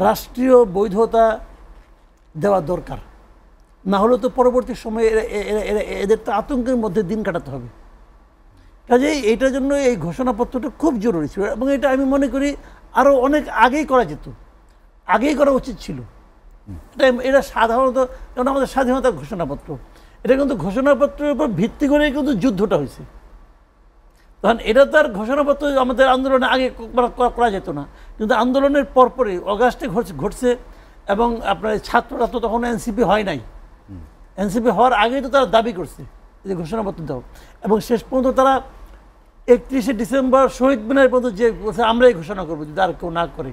রাষ্ট্রীয় বৈধতা দেওয়া দরকার, না হলে তো পরবর্তী সময়ে এদের তো আতঙ্কের মধ্যে দিন কাটাতে হবে। কাজেই এইটার জন্য এই ঘোষণাপত্রটা খুব জরুরি ছিল, এবং এটা আমি মনে করি আরও অনেক আগেই করা যেত, আগেই করা উচিত ছিল। এটা সাধারণত যেমন আমাদের স্বাধীনতার ঘোষণাপত্র, এটা কিন্তু ঘোষণাপত্রের উপর ভিত্তি করেই কিন্তু যুদ্ধটা হয়েছে। তখন এটা তো আর ঘোষণাপত্র আমাদের আন্দোলনে আগে করা যেত না, কিন্তু আন্দোলনের পরপরই অগাস্টে ঘটছে, এবং আপনার ছাত্ররা তো তখন এনসিপি হয় নাই, এনসিপি হওয়ার আগেই তো তারা দাবি করছে যে ঘোষণাপত্র দাও, এবং শেষ পর্যন্ত তারা 31শে ডিসেম্বর শহীদ মিনার পর্যন্ত যে বলছে আমরাই ঘোষণা করবো যদি আর কেউ না করে।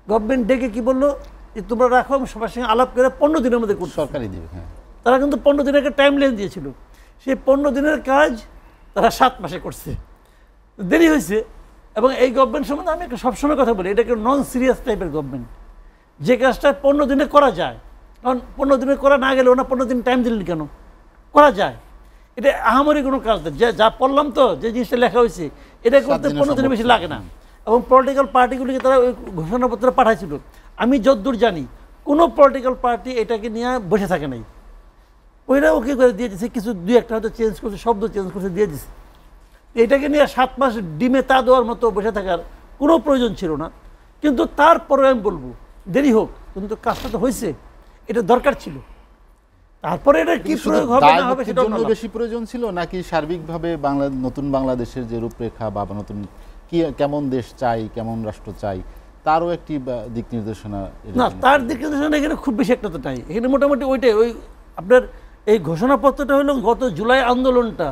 গভর্নমেন্ট ডেকে কি বললো যে তোমরা রাখো, আমি সবার সঙ্গে আলাপ করে 15 দিনের মধ্যে করতে সরকারি দিবে। হ্যাঁ, তারা কিন্তু 15 দিনের একটা টাইম লাইন দিয়েছিল, সেই 15 দিনের কাজ তারা 7 মাসে করছে, দেরি হয়েছে। এবং এই গভর্নমেন্ট সম্বন্ধে আমি একটা সবসময় কথা বলি, এটা একটা নন সিরিয়াস টাইপের গভর্নমেন্ট, যে কাজটা 15 দিনে করা যায়। কারণ 15 দিনে করা না গেলে ওনা 15 দিন টাইম দিলেন কেন, করা যায়। এটা আহামরি কোনো কাজ না, যা পড়লাম তো যে জিনিসটা লেখা হয়েছে এটা করতে 15 দিনের বেশি লাগে না। এবং পলিটিক্যাল পার্টিগুলিকে তারা ওই ঘোষণাপত্র পাঠাইছিল। আমি যতদূর জানি কোনো পলিটিক্যাল পার্টি এটাকে নিয়ে বসে থাকে নাই, ওইরা ওকে করে দিয়ে দিচ্ছে, কিছু 2-1টা হয়তো চেঞ্জ করছে, শব্দ চেঞ্জ করছে, দিয়ে দিচ্ছে। এটাকে নিয়ে 7 মাস ডিমে তা দেওয়ার মতো বসে থাকার কোনো প্রয়োজন ছিল না। কিন্তু তারপরে আমি বলবো দেরি হোক, কিন্তু কাজটা তো হয়েছে, এটা দরকার ছিল। তারপরে এটা কি প্রয়োগ হবে না হবে সেটা বেশি প্রয়োজন ছিল, নাকি সার্বিকভাবে নতুন বাংলাদেশের যে রূপরেখা বা নতুন কি কেমন দেশ চাই, কেমন রাষ্ট্র চাই, তারও একটি দিক নির্দেশনা? না, তার দিক নির্দেশনা এখানে খুব বেশি একটা তো নাই, এখানে মোটামুটি ওইটাই। ওই আপনার এই ঘোষণাপত্রটা হলো গত জুলাই আন্দোলনটা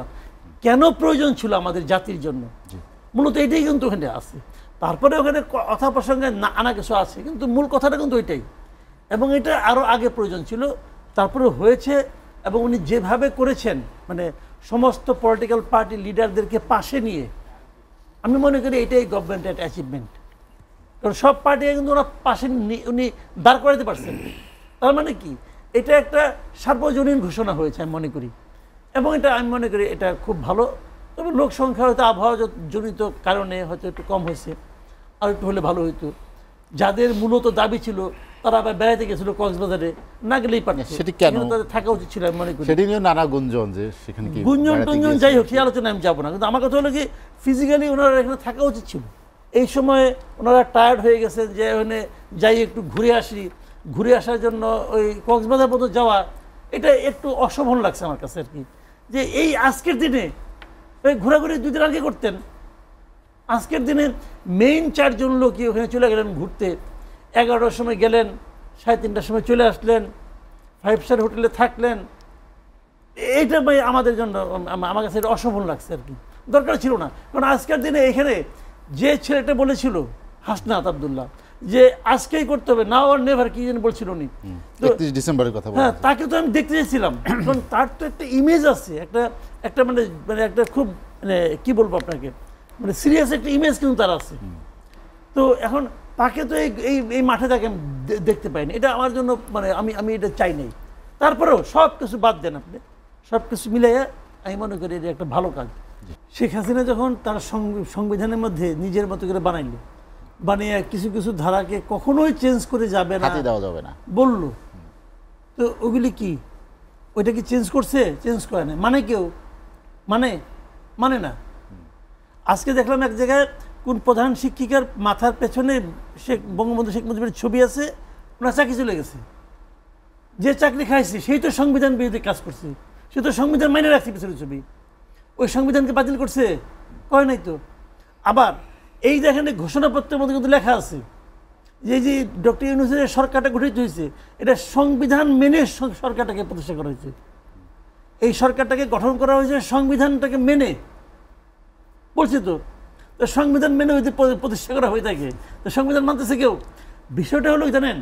কেন প্রয়োজন ছিল আমাদের জাতির জন্য, মূলত এইটাই কিন্তু ওখানে আছে। তারপরে ওখানে কথা প্রসঙ্গে আনা কিছু আছে, কিন্তু মূল কথাটা কিন্তু ওইটাই, এবং এটা আরও আগে প্রয়োজন ছিল, তারপরে হয়েছে। এবং উনি যেভাবে করেছেন, মানে সমস্ত পলিটিক্যাল পার্টি লিডারদেরকে পাশে নিয়ে, আমি মনে করি এটাই গভর্নমেন্টের একটা অ্যাচিভমেন্ট। কারণ সব পার্টিকে কিন্তু ওনার পাশে উনি দাঁড় করাতে পারছেন। তার মানে কি, এটা একটা সার্বজনীন ঘোষণা হয়েছে আমি মনে করি, এবং এটা আমি মনে করি এটা খুব ভালো। তবে লোক সংখ্যা হয়তো আবহাওয়া জনিত কারণে হয়তো একটু কম হয়েছে, আর একটু হলে ভালো হইতো। যাদের মূলত দাবি ছিল তারা আবার বেড়াইতে গেছিল কক্সবাজারে, না গেলেই পারত, সেটি কেন তাদের থাকা উচিত ছিল আমি মনে করি। সেটি নিয়ে নানা গুঞ্জন, যে সেখানে কি গুঞ্জন টুঞ্জন যাই হোক, সেই আলোচনায় আমি যাবো না, কিন্তু আমার কথা হলো কি ফিজিক্যালি ওনারা এখানে থাকা উচিত ছিল। এই সময়ে ওনারা টায়ার্ড হয়ে গেছেন, যে ওখানে যাই একটু ঘুরে আসি, ঘুরে আসার জন্য ওই কক্সবাজার পর্যন্ত যাওয়া এটা একটু অশোভন লাগছে আমার কাছে আর কি। যে এই আজকের দিনে ওই ঘোরাঘুরি 2 দিন আগে করতেন, আজকের দিনে মেইন 4 জন লোকই ওখানে চলে গেলেন ঘুরতে, 11টার সময় গেলেন, 3:30টার সময় চলে আসলেন, 5 স্টার হোটেলে থাকলেন। এইটা ভাই আমাদের জন্য, আমার কাছে এটা অশোভন লাগছে আর কি, দরকার ছিল না। কারণ আজকের দিনে এখানে যে ছেলেটা বলেছিল হাসনাত আব্দুল্লাহ, যে আজকেই করতে হবে, নাও আর নেভার কি যেন বলছিল উনি, 31 ডিসেম্বরের কথা। হ্যাঁ, তাকে তো আমি দেখতে চাইছিলাম, কারণ তার তো একটা ইমেজ আছে, একটা মানে একটা খুব মানে কি বলবো আপনাকে, মানে সিরিয়াস একটা ইমেজ কিন্তু তার আছে। তো এখন তাকে তো এই মাঠে তাকে আমি দেখতে পাইনি, এটা আমার জন্য মানে আমি এটা চাই নাই। তারপরেও সব কিছু বাদ দেন আপনি, সব কিছু মিলাইয়া আমি মনে করি এটা একটা ভালো কাজ। শেখ হাসিনা যখন তার সংবিধানের মধ্যে নিজের মতো করে বানিয়ে কিছু কিছু ধারাকে কখনোই চেঞ্জ করে যাবে না, দেওয়া যাবে না বললো, তো ওগুলি কি ওইটা কি চেঞ্জ করছে? চেঞ্জ করে না, মানে কেউ মানে না। আজকে দেখলাম এক জায়গায় কোন প্রধান শিক্ষিকার মাথার পেছনে বঙ্গবন্ধু শেখ মুজিবের ছবি আছে, ওনার চাকরি চলে গেছে। যে চাকরি খাইছে সেই তো সংবিধান বিরোধী কাজ করছে, সে তো সংবিধান মাইনে রাখছে পেছনে ছবি, ওই সংবিধানকে বাতিল করছে? কয় নাই তো। আবার এই দেখেন ঘোষণাপত্রের মধ্যে কিন্তু লেখা আছে যে ডক্টর ইউনূসের সরকারটা গঠিত হয়েছে, এটা সংবিধান মেনে সরকারটাকে প্রতিষ্ঠা করা হয়েছে। এই সরকারটাকে গঠন করা হয়েছে সংবিধানটাকে মেনে, বলছি তো সংবিধান মেনে হইতে প্রতিষ্ঠা করা হয়ে থাকে, তো সংবিধান মানতেছে কেউ? বিষয়টা হলো জানেন,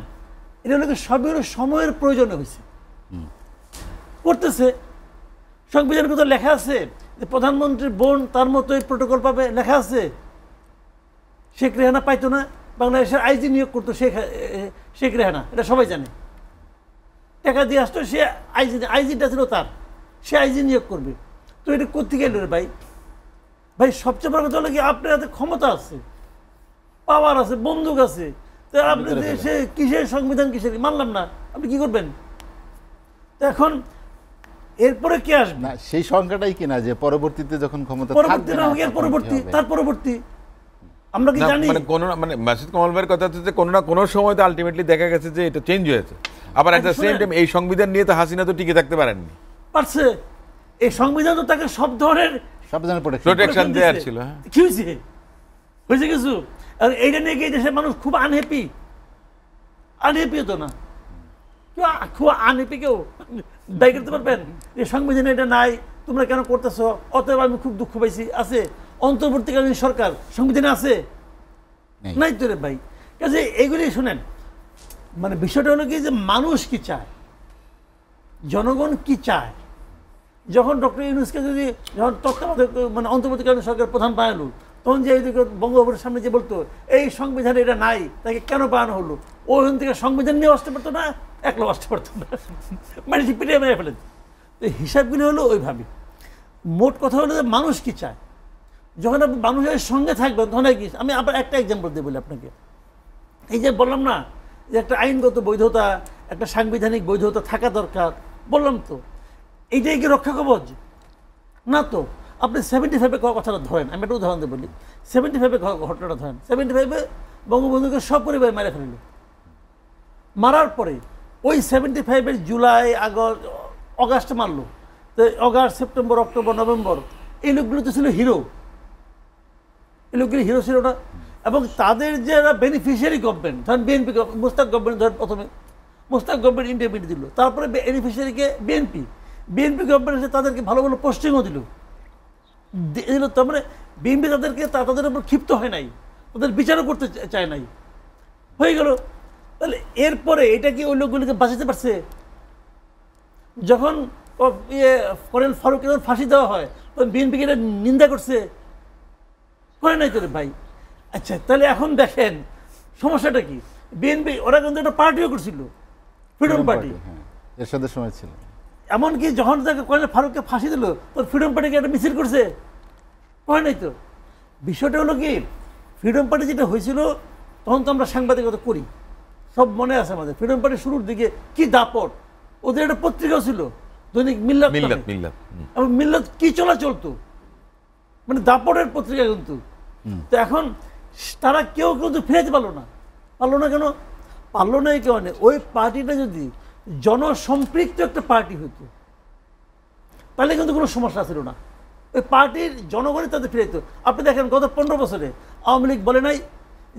এটা হলো সবই হলো সময়ের প্রয়োজনে হয়েছে, করতেছে। সংবিধানের কথা লেখা আছে যে প্রধানমন্ত্রীর বোন তার মতোই প্রোটোকল পাবে, লেখা আছে। শেখ রেহানা পাইতো না, বাংলাদেশের আইজি নিয়োগ করতো শেখ রেহানা, এটা সবাই জানে। টাকা দিয়ে আসতো, সে আইজিটা ছিল তার, সে আইজি নিয়োগ করবে। তো এটা করতে গেল রে ভাই সবচেয়ে বড় কথা হলো কি, আপনার হাতে ক্ষমতা আছে, পাওয়ার আছে, বন্দুক আছে, তো আপনি দেশে কিসের সংবিধান কিসের মানলাম না, আপনি কি করবেন? তো এখন এরপরে কি আসবে না, সেই সংখ্যাটাই কিনা যে পরবর্তীতে যখন ক্ষমতা পরবর্তী না হোক, এর পরবর্তী, তার পরবর্তী আমরা কি জানি? মানে মাসুদ কামাল ভাইয়ের কথা হচ্ছে যে কোনো না কোনো সময় তো আলটিমেটলি দেখা গেছে যে এটা চেঞ্জ হয়েছে। আবার একটা সেম টাইম এই সংবিধান নিয়ে তো হাসিনা তো টিকে থাকতে পারেননি, পারছে। এই সংবিধান তো তাকে সব ধরনের প্রোটেকশন দেওয়ার ছিল। কি হয়েছে? হয়েছে কিছু? আর এইটা নিয়ে গিয়ে দেশের মানুষ খুব আনহ্যাপি। আনহ্যাপি হতো না, খুব আনহ্যাপি কেউ দায়ী করতে পারবেন এই সংবিধানে এটা নাই, তোমরা কেন করতেছ? অতএব আমি খুব দুঃখ পাইছি। আছে অন্তর্বর্তীকালীন সরকার সংবিধানে আছে? নাই তো রে ভাই। কাজে এইগুলি শুনেন, মানে বিষয়টা হলো কি যে মানুষ কি চায়, জনগণ কি চায়। যখন ডক্টর ইউনূসকে যদি যখন তত্ত্বাবধায়ক মানে অন্তর্বর্তীকালীন সরকার প্রধান বানালো, তখন যে এইদিকে বঙ্গভবনের সামনে যে বলতো এই সংবিধানে এটা নাই, তাকে কেন বানানো হলো, ওখান থেকে সংবিধান নিয়ে আসতে পারতো না, একলা আসতে পারতো না, মানে পিটিয়ে মেরে ফেলেন। তো হিসাবগুলি হলো ওইভাবে। মোট কথা হলো যে মানুষ কি চায়। যখন আপনি মানুষের সঙ্গে থাকবেন তখন কি, আমি আবার একটা এক্সাম্পল দিয়ে বলি আপনাকে। এই যে বললাম না যে একটা আইনগত বৈধতা, একটা সাংবিধানিক বৈধতা থাকা দরকার, বললাম তো, এইটাই কি রক্ষা কবচ? না তো। আপনি 75-এ কথাটা ধরেন, আমি একটা উদাহরণ দিয়ে বলি। 75-এ ঘটনাটা ধরেন। 75-এ বঙ্গবন্ধুকে সপরিবারে মেরে ফেলল। মারার পরে ওই 75-এর জুলাই, অগাস্টে মারলো। তো অগাস্ট, সেপ্টেম্বর, অক্টোবর, নভেম্বর এই লোকগুলো তো ছিল হিরো। এই লোকগুলি হিরো ছিল না। এবং তাদের যারা বেনিফিশিয়ারি গভর্নমেন্ট, ধরেন বিএনপি, মোস্তাক গভর্নমেন্ট ধরেন, প্রথমে মোস্তাক গভর্নমেন্ট ইন্ডিপেন্ডেন্ট দিল, তারপরে বেনিফিশিয়ারিকে বিএনপি গভর্নমেন্ট এসে তাদেরকে ভালো ভালো পোস্টিংও দিল। তার মানে বিএনপি তাদের উপর ক্ষিপ্ত হয় নাই, তাদের বিচারও করতে চায় নাই, হয়ে গেল। তাহলে এরপরে এটা কি ওই লোকগুলিকে বাঁচাতে পারছে? যখন কর্নেল ফারুককে যখন ফাঁসি দেওয়া হয় তখন বিএনপিকে এটা নিন্দা করছে, করে নাই তো রে ভাই। আচ্ছা, তাহলে এখন দেখেন সমস্যাটা কি। বিএনপি ওরা কিন্তু একটা পার্টিও করছিল, ফ্রিডম পার্টি, এরশাদের সময় ছিল। এমনকি যখন তাকে কর্নেল ফারুককে ফাঁসি দিল তখন ফ্রিডম পার্টিকে একটা মিছিল করছে, করে নাই তো। বিষয়টা হলো কি, ফ্রিডম পার্টি যেটা হয়েছিল তখন তো আমরা সাংবাদিকতা করি, সব মনে আছে আমাদের। ফ্রিডম পার্টির শুরুর দিকে কি দাপট, ওদের একটা পত্রিকাও ছিল দৈনিক মিল্লাত। এবং মিল্লাত কি চলতো, মানে দাপটের পত্রিকা কিন্তু। তো এখন তারা কেউ কিন্তু ফিরাইতে পারলো না। কেন পারলো না? এই কারণে ওই পার্টিটা যদি জনসম্পৃক্ত একটা পার্টি হতো তাহলে কিন্তু কোনো সমস্যা ছিল না। ওই পার্টির জনগণই তাদের ফিরাইতো। আপনি দেখেন গত 15 বছরে আওয়ামী লীগ বলে নাই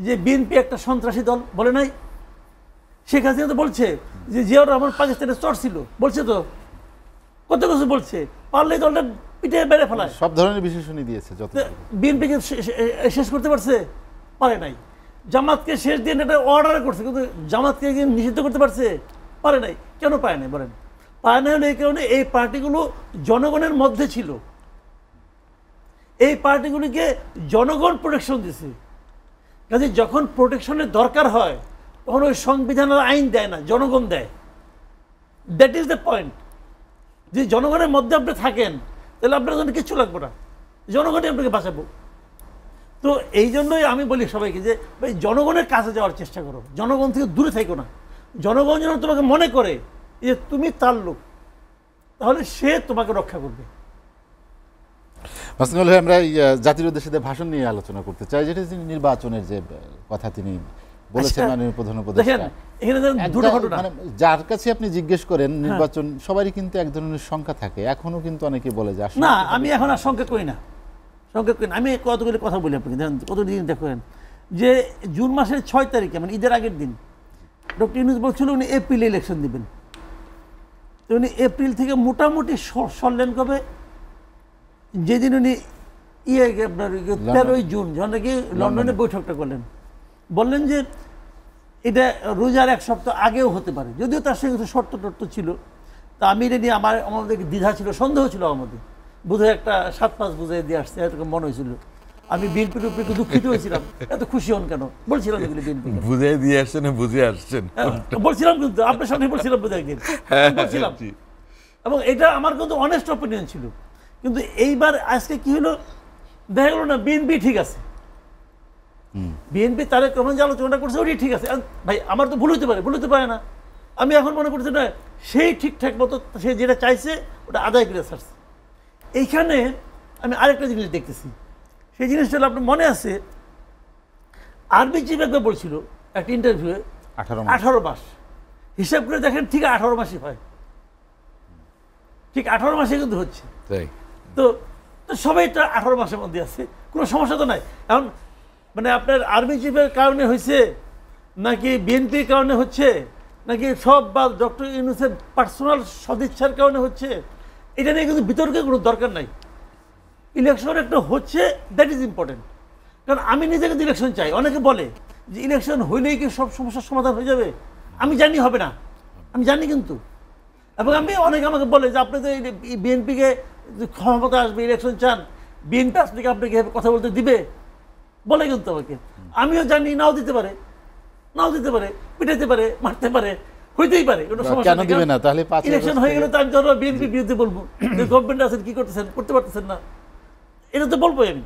যে বিএনপি একটা সন্ত্রাসী দল, বলে নাই। শেখ হাসিনা তো বলছে যে জিয়াউর রহমান পাকিস্তানের চর ছিল, বলছে তো, কত কিছু বলছে। পারলে দলটা পিঠে বেড়ে ফেলায়, সব ধরনের বিশেষণই দিয়েছে। বিএনপিকে শেষ করতে পারছে? পারে নাই। জামাতকে শেষ দিয়ে এটা অর্ডার করছে, কিন্তু জামাতকে নিষিদ্ধ করতে পারছে? পারে নাই। কেন পায় নাই বলেন? পায় না হলে এই কারণে এই পার্টিগুলো জনগণের মধ্যে ছিল, এই পার্টিগুলিকে জনগণ প্রোটেকশন দিছে। কাজে যখন প্রোটেকশনের দরকার হয় তখন ওই সংবিধানের আইন দেয় না, জনগণ দেয়। That is the point. যে জনগণের মধ্যে আপনি থাকেন তাহলে আপনার জন্য কিচ্ছু লাগবে না, জনগণই আপনাকে বাঁচাবো। তো এই জন্যই আমি বলি সবাইকে যে ভাই জনগণের কাছে যাওয়ার চেষ্টা করো, জনগণ থেকে দূরে থাকো না। জনগণ যেন তোমাকে মনে করে যে তুমি তার লোক, তাহলে সে তোমাকে রক্ষা করবে। আমরা জাতির উদ্দেশ্যে ভাষণ নিয়ে আলোচনা করতে চাই, যেটা নির্বাচনের যে কথা তিনি বলেছেন মাননীয় প্রধান উপদেষ্টা। যার কাছে আপনি জিজ্ঞেস করেন নির্বাচন, সবারই কিন্তু এক ধরনের সংখ্যা থাকে। এখনো কিন্তু অনেকে বলে যে না, আমি এখন আর সংখ্যা করি না, আমি কতগুলি কথা বলি আপনাকে। কতদিন দেখেন যে জুন মাসের 6 তারিখে মানে ঈদের আগের দিন ডক্টর ইউনূস বলছিল উনি এপ্রিলে ইলেকশন দিবেন। তো উনি এপ্রিল থেকে মোটামুটি সরলেন কবে, যেদিন উনি আপনার 13ই জুন যখন নাকি লন্ডনে বৈঠকটা করলেন, বললেন যে এটা রোজার 1 সপ্তাহ আগেও হতে পারে, যদিও তার সঙ্গে শর্ত টর্ত ছিল। তা আমি এটা নিয়ে আমাদের দ্বিধা ছিল, সন্দেহ ছিল আমাদের, বোধহয় একটা 7-5 বুঝাই দিয়ে আসছে এরকম মনে হয়েছিল। আমি বিএনপির উপরে একটু দুঃখিত হয়েছিলাম, এত খুশি হন কেন বলছিলাম এগুলো বিএনপি বুঝাই দিয়ে আসছেন, বুঝে আসছেন বলছিলাম, কিন্তু আপনার সামনে বলছিলাম বোধহয় একদিন বলছিলাম। এবং এটা আমার কিন্তু অনেস্ট অপিনিয়ন ছিল। কিন্তু এইবার আজকে কি হলো, দেখা গেল না বিএনপি ঠিক আছে, বিএনপি তারেক রহমান যে আলোচনাটা করছে ওটাই ঠিক আছে। ভাই আমার তো ভুল হতে পারে না। আমি এখন মনে করছি না সেই ঠিকঠাক মতো সে যেটা চাইছে ওটা আদায় করে ছাড়ছে। এইখানে আমি আরেকটা জিনিস দেখতেছি, সেই জিনিসটা হলো আপনার মনে আছে আর্মি চিফ একবার বলছিল একটা ইন্টারভিউয়ে 18 মাস, হিসাব করে দেখেন ঠিক 18 মাসই হয়, ঠিক 18 মাসে কিন্তু হচ্ছে। তো সবাই তো 18 মাসের মধ্যে আছে, কোনো সমস্যা তো নাই। এখন মানে আপনার আর্মি চিফের কারণে হয়েছে নাকি বিএনপির কারণে হচ্ছে নাকি সব বা ডক্টর ইউনূসের পার্সোনাল সদিচ্ছার কারণে হচ্ছে, এটা নিয়ে কিন্তু বিতর্কের কোনো দরকার নাই। ইলেকশন একটা হচ্ছে, দ্যাট ইজ ইম্পর্টেন্ট। কারণ আমি নিজে কিন্তু ইলেকশন চাই। অনেকে বলে যে ইলেকশন হইলেই কি সব সমস্যার সমাধান হয়ে যাবে। আমি জানি হবে না, আমি জানি কিন্তু। এবং অনেকে আমাকে বলে যে আপনি তো বিএনপিকে ক্ষমতা আসবে, ইলেকশন চান, বিএনপি আপনাকে আপনাকে কথা বলতে দিবে বলে কিন্তু আমাকে। আমিও জানি নাও দিতে পারে, পিটাইতে পারে, মারতে পারে, হইতেই পারে, কোনো সমস্যা নেই। ইলেকশন হয়ে গেলে তো আমি ধরো বিএনপি বিরুদ্ধে বলবো, গভর্নমেন্ট আছেন কি করতেছেন, করতে পারতেছেন না, এটা তো বলবোই আমি।